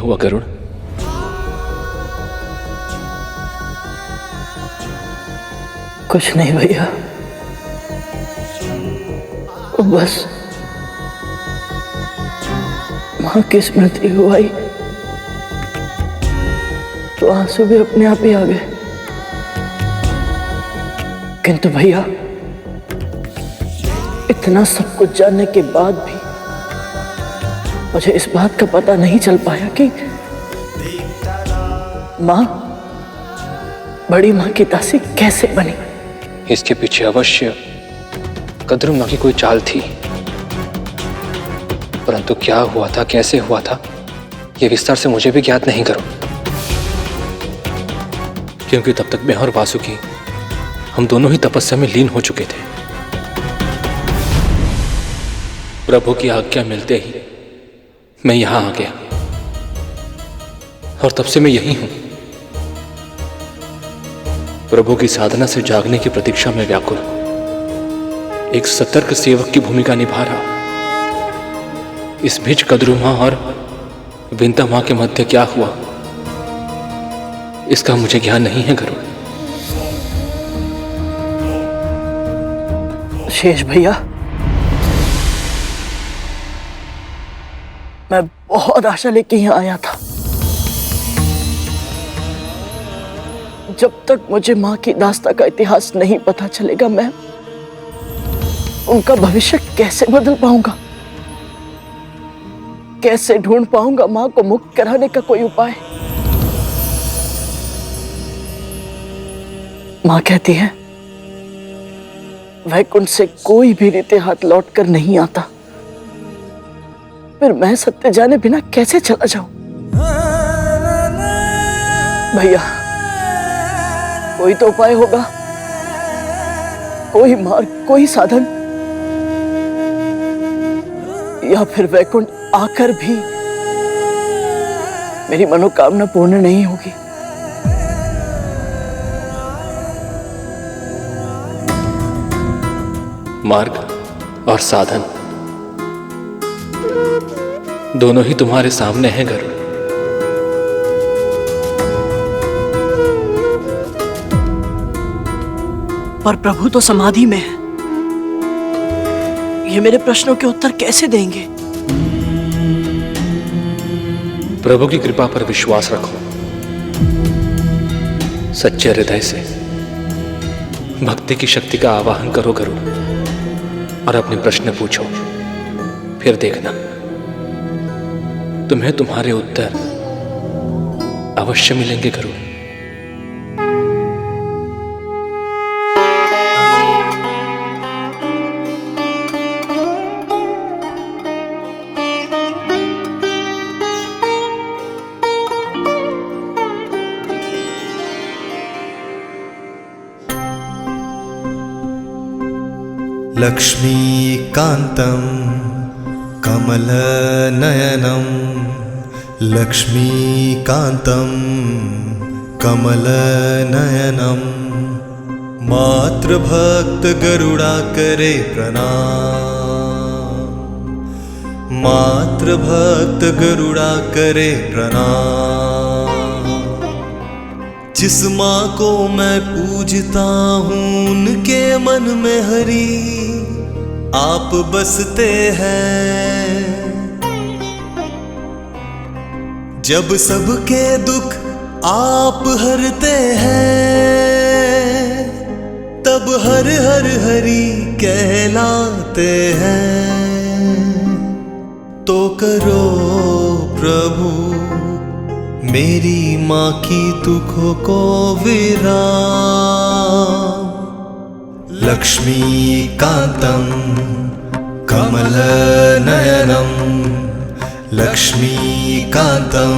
हुआ गरुड़? कुछ नहीं भैया, बस मां की स्मृति हो आई तो आंसू भी अपने आप ही आ गए। किंतु भैया, इतना सब कुछ जानने के बाद भी मुझे इस बात का पता नहीं चल पाया कि मां बड़ी मां की दासी कैसे बनी। इसके पीछे अवश्य कद्रू मां की कोई चाल थी, परंतु क्या हुआ था, कैसे हुआ था, यह विस्तार से मुझे भी ज्ञात नहीं करो, क्योंकि तब तक मैं और वासुकी हम दोनों ही तपस्या में लीन हो चुके थे। प्रभु की आज्ञा मिलते ही मैं यहां आ गया और तब से मैं यही हूं, प्रभु की साधना से जागने की प्रतीक्षा में व्याकुल, एक सतर्क सेवक की भूमिका निभा रहा। इस बीच कद्रू मां और विंता मां के मध्य क्या हुआ, इसका मुझे ज्ञान नहीं है गरुड़। शेष भैया, मैं बहुत आशा लेके यहां आया था। जब तक मुझे मां की दास्ता का इतिहास नहीं पता चलेगा, मैं उनका भविष्य कैसे बदल पाऊंगा, कैसे ढूंढ पाऊंगा मां को मुक्त कराने का कोई उपाय। मां कहती है वैकुंठ से कोई भी रीते हाथ लौट कर नहीं आता, फिर मैं सत्य जाने बिना कैसे चला जाऊं। भैया, कोई तो उपाय होगा, कोई मार्ग, कोई साधन, या फिर वैकुंठ आकर भी मेरी मनोकामना पूर्ण नहीं होगी। मार्ग और साधन दोनों ही तुम्हारे सामने हैं गरुड़। पर प्रभु तो समाधि में है, ये मेरे प्रश्नों के उत्तर कैसे देंगे? प्रभु की कृपा पर विश्वास रखो, सच्चे हृदय से भक्ति की शक्ति का आवाहन करो गरुड़, और अपने प्रश्न पूछो, फिर देखना तुम्हें तुम्हारे उत्तर अवश्य मिलेंगे गरुड़। लक्ष्मीकान्तं कमलनयनं, लक्ष्मीकान्तं कमलनयनं, मातृभक्त गरुड़ा करे प्रणाम, मातृभक्त गरुड़ा करे प्रणाम। जिस माँ को मैं पूजता हूँ उनके मन में हरि आप बसते हैं। जब सबके दुख आप हरते हैं, तब हर हर हरि कहलाते हैं। तो करो प्रभु मेरी माँ की दुखों को विराम। लक्ष्मीकान्तं कमलनयनं, लक्ष्मीकान्तं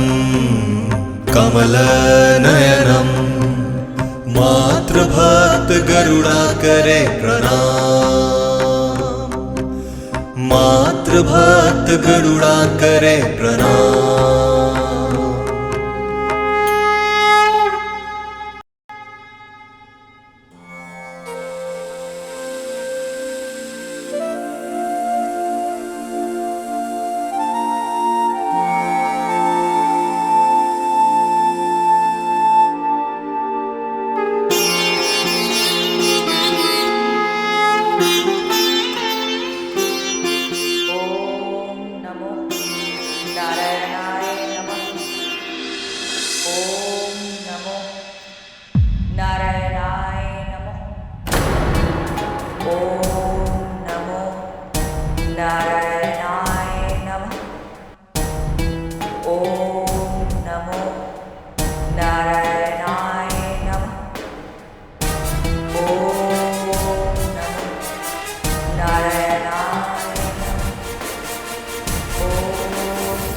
कमलनयनं, मातृभक्त गरुड़ा करे प्रणाम, मातृभक्त गरुड़ा करे प्रणाम।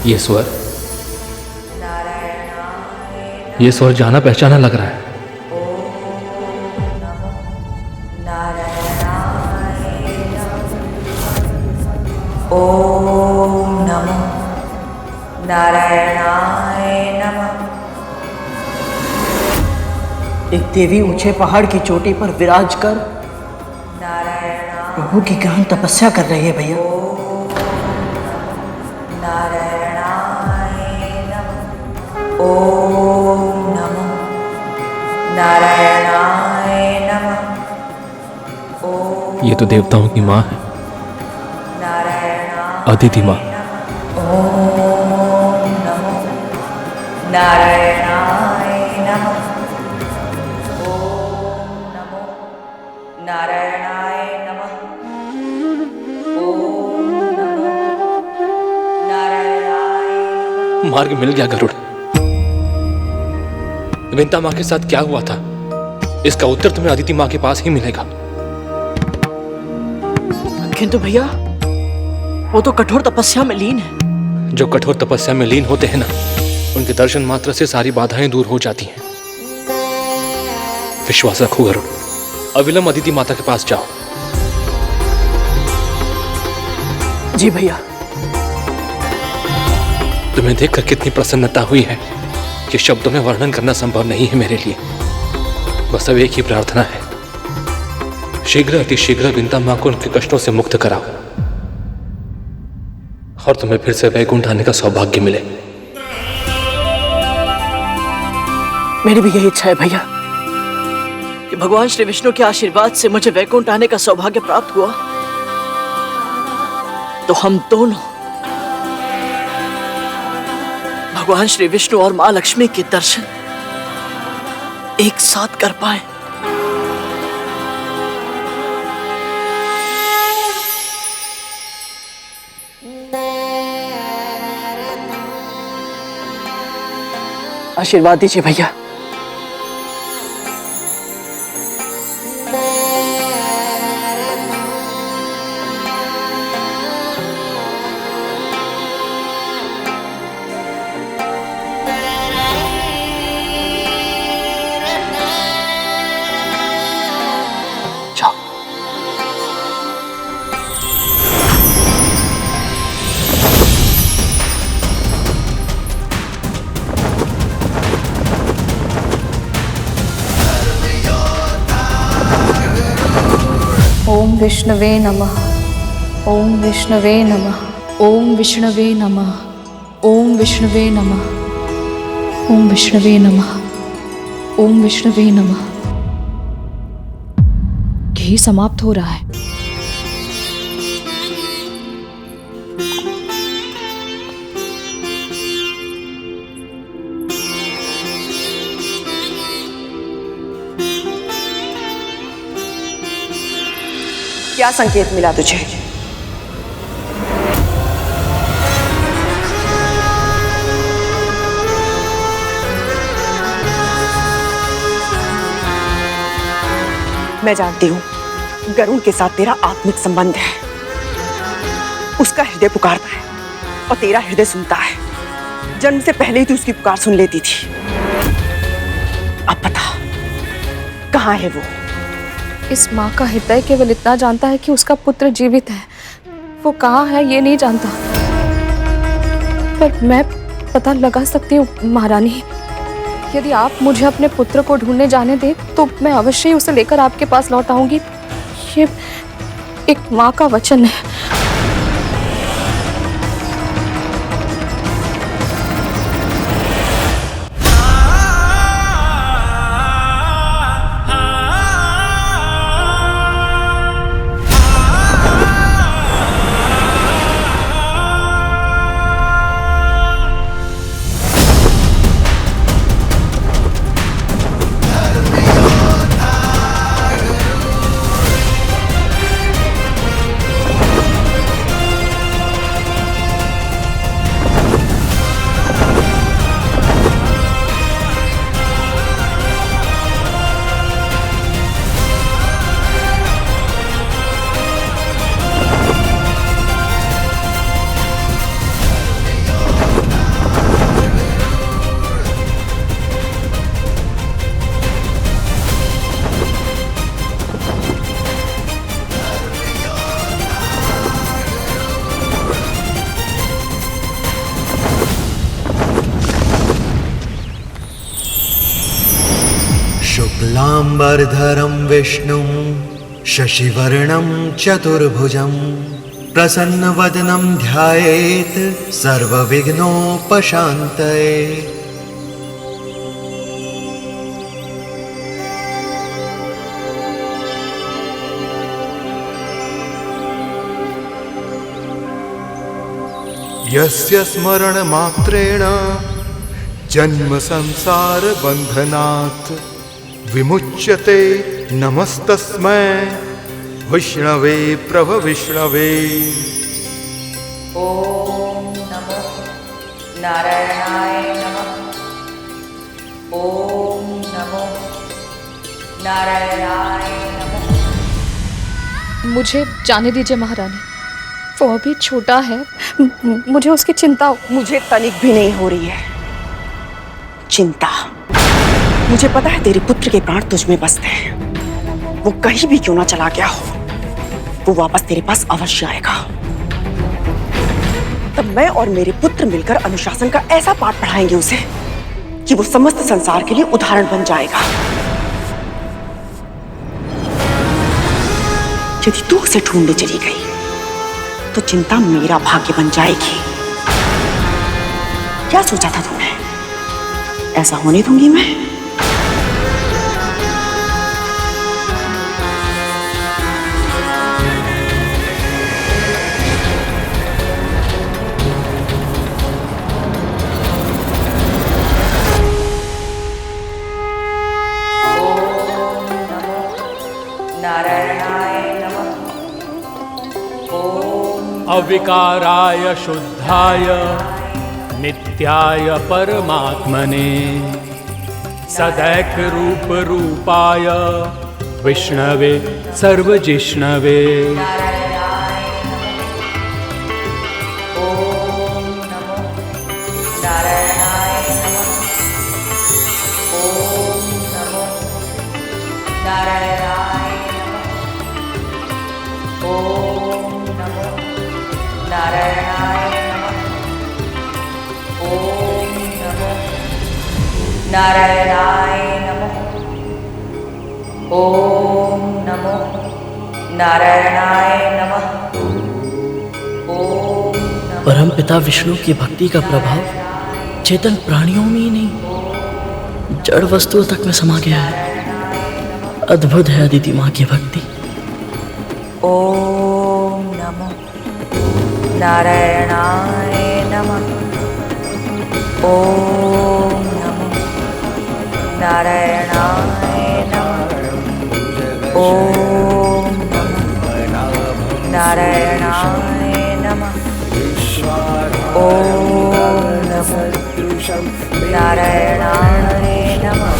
ये स्वर जाना पहचाना लग रहा है। ओम नमो नारायणाय नमः। एक देवी ऊंचे पहाड़ की चोटी पर विराज कर प्रभु की गहन तपस्या कर रही है भैया। नारायणाय नमः। ओम नमो नारायणाय नमः। ये तो देवताओं की माँ है, अदिति माँ। ओम नमो नारायणाय नमः। ओम नमो नारायणाय नमः। ओम नमो नारायणाय नमः। मार्ग मिल गया गरुड़। विंता माँ के साथ क्या हुआ था, इसका उत्तर तुम्हें अदिति माँ के पास ही मिलेगा। किंतु भैया वो तो कठोर तपस्या में लीन है। जो कठोर तपस्या में लीन होते हैं ना, उनके दर्शन मात्र से सारी बाधाएं दूर हो जाती हैं। विश्वास रखो गरुड़, अविलंब अदिति माता के पास जाओ। जी भैया। तुम्हें देखकर कितनी प्रसन्नता हुई है कि शब्दों में वर्णन करना संभव नहीं है मेरे लिए। बस अब एक ही प्रार्थना है, शीघ्र अतिशीघ्र विंता माँ को उनके कष्टों से मुक्त कराओ और तुम्हें फिर से वैकुंठ आने का सौभाग्य मिले। मेरी भी यही इच्छा है भैया कि भगवान श्री विष्णु के आशीर्वाद से मुझे वैकुंठ आने का सौभाग्य प्राप्त हुआ तो हम दोनों भगवान श्री विष्णु और मां लक्ष्मी के दर्शन एक साथ कर पाए। आशीर्वाद दीजिए भैया। ओम विष्णवे नमः। ओम विष्णवे नमः। ओम विष्णवे नमः। ओम विष्णवे नमः। ओम विष्णवे नमः। ओम विष्णवे नमः। घी समाप्त हो रहा है। क्या संकेत मिला तुझे? मैं जानती हूं गरुड़ के साथ तेरा आत्मिक संबंध है। उसका हृदय पुकारता है और तेरा हृदय सुनता है। जन्म से पहले ही तू उसकी पुकार सुन लेती थी। अब बता कहां है वो? इस माँ का हृदय केवल इतना जानता है कि उसका पुत्र जीवित है। वो कहाँ है ये नहीं जानता, पर मैं पता लगा सकती हूँ महारानी। यदि आप मुझे अपने पुत्र को ढूंढने जाने दें तो मैं अवश्य ही उसे लेकर आपके पास लौट आऊंगी। ये एक माँ का वचन है। शुक्लांबरधरं विष्णुं शशिवर्णं चतुर्भुजं प्रसन्नवदनं ध्यायेत् सर्वविघ्नोपशान्तये। यस्य स्मरणमात्रेण जन्म संसार बंधनात् विमुच्यते नमस्तस्मै विष्णवे प्रभ विष्णवे। ॐ नमो नारायणाय नमः। ॐ नमो नारायणाय नमः। मुझे जाने दीजिए महारानी, वो अभी छोटा है, मुझे उसकी चिंता। मुझे तनिक भी नहीं हो रही है चिंता। मुझे पता है तेरे पुत्र के प्राण तुझ में बसते हैं। वो कहीं भी क्यों ना चला गया हो, वो वापस तेरे पास अवश्य आएगा। तब मैं और मेरे पुत्र मिलकर अनुशासन का ऐसा पाठ पढ़ाएंगे उसे कि वो समस्त संसार के लिए उदाहरण बन जाएगा। यदि तू उसे ढूंढने चली गई तो चिंता मेरा भाग्य बन जाएगी। क्या सोचा था तुमने? ऐसा होने दूंगी मैं? नारायणाय नमः। अविकाराय शुद्धाय नित्याय परमात्मने सदैक रूप रूपाय विष्णवे सर्वजिष्णवे। नारायणाय नमः। ओम नमो नारायणाय नमः। ओम नमो परम पिता विष्णु की भक्ति का प्रभाव चेतन प्राणियों में ही नहीं, जड़ वस्तुओं तक में समा गया है। अद्भुत है अदिति माँ की भक्ति। ओम नमो नारायणाय नमः। ओम नमो नारायणाय नमः। ओम नमो नारायणाय नमः। ओम नमो नारायणाय नमः।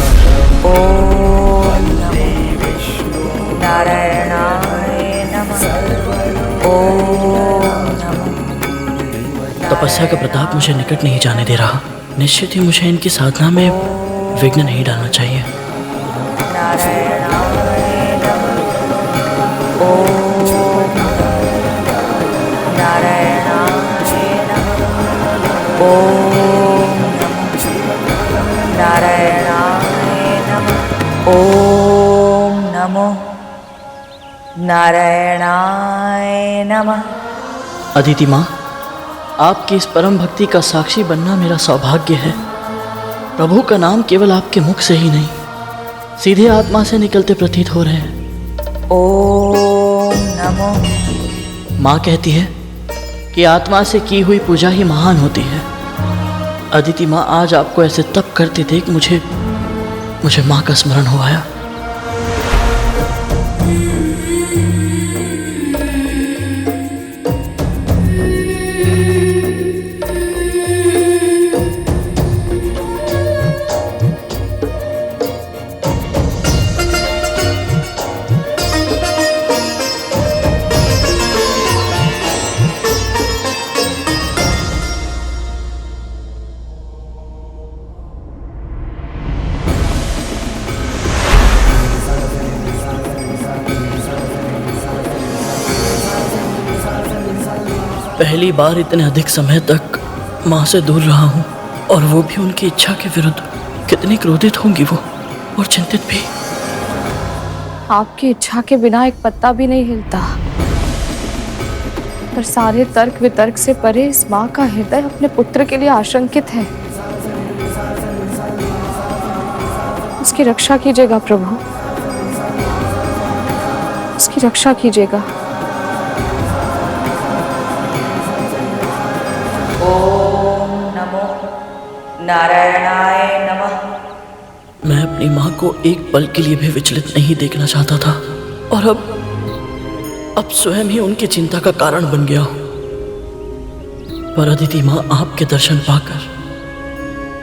ओम नमो नारायणाय नमः। ओम नमो। तपस्या का प्रताप मुझे निकट नहीं जाने दे रहा। निश्चित ही मुझे इनकी साधना में विघ्न नहीं डालना चाहिए। नारायणाय नमः। ओम नारायणाय नमः। ओम नारायणाय नमः। ओम नमो नारायणाय नमः। अदिति माँ, आपकी इस परम भक्ति का साक्षी बनना मेरा सौभाग्य है। प्रभु का नाम केवल आपके मुख से ही नहीं, सीधे आत्मा से निकलते प्रतीत हो रहे हैं। ओम नमो। माँ कहती है कि आत्मा से की हुई पूजा ही महान होती है। अदिति माँ, आज आपको ऐसे तप करते देख मुझे माँ का स्मरण हो आया। पहली बार इतने अधिक समय तक माँ से दूर रहा हूँ, और वो भी उनकी इच्छा के विरुद्ध। कितनी क्रोधित होंगी वो, और चिंतित भी। आपकी इच्छा के बिना एक पत्ता भी नहीं हिलता। पर सारे तर्क वितर्क से परे इस माँ का हृदय अपने पुत्र के लिए आशंकित है। उसकी रक्षा कीजिएगा प्रभु, उसकी रक्षा कीजिएगा। ओम नमो नारायणाय नमः। मैं अपनी माँ को एक पल के लिए भी विचलित नहीं देखना चाहता था और अब स्वयं ही उनकी चिंता का कारण बन गया हूं। पर अदिति माँ, आपके दर्शन पाकर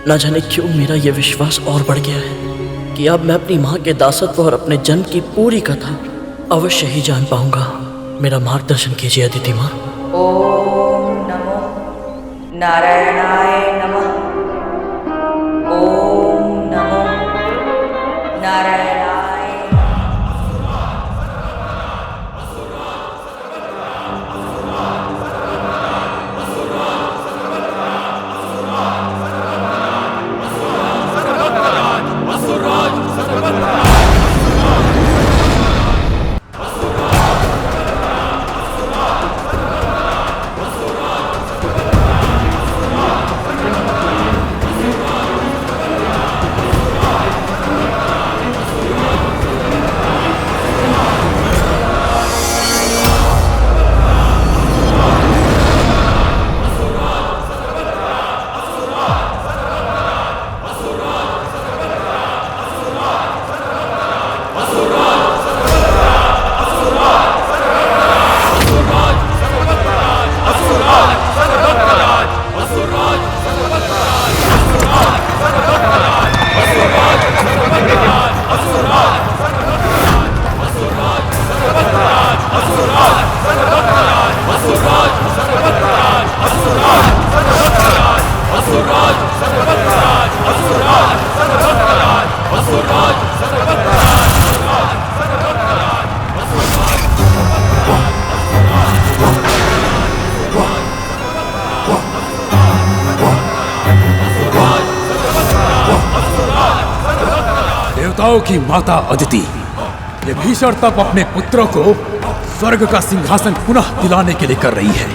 न जाने क्यों मेरा यह विश्वास और बढ़ गया है कि अब मैं अपनी माँ के दासत्व और अपने जन्म की पूरी कथा अवश्य ही जान पाऊंगा। मेरा मार्गदर्शन कीजिए अदिति माँ। ओम नमो नारायणाय नमः। ओम नमो नारायणाय। देवताओं की माता अदिति ये भीषण तप अपने पुत्रों को स्वर्ग का सिंहासन पुनः दिलाने के लिए कर रही है,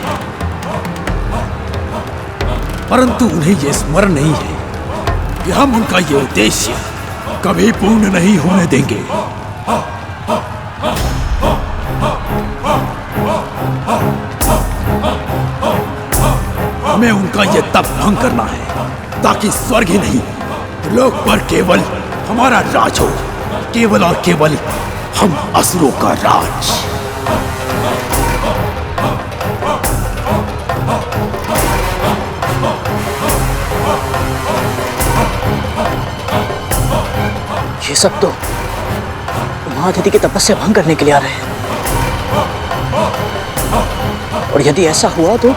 परंतु उन्हें यह स्मरण नहीं है कि हम उनका ये उद्देश्य कभी पूर्ण नहीं होने देंगे। हमें उनका यह तप भंग करना है ताकि स्वर्ग ही नहीं, लोक पर केवल हमारा राज हो, केवल और केवल हम असुरों का राज। ये सब तो महाअदिति की तपस्या भंग करने के लिए आ रहे हैं, और यदि ऐसा हुआ तो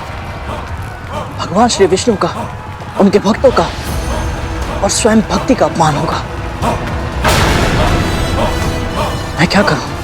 भगवान श्री विष्णु का, उनके भक्तों का और स्वयं भक्ति का अपमान होगा। मैं क्या करूं?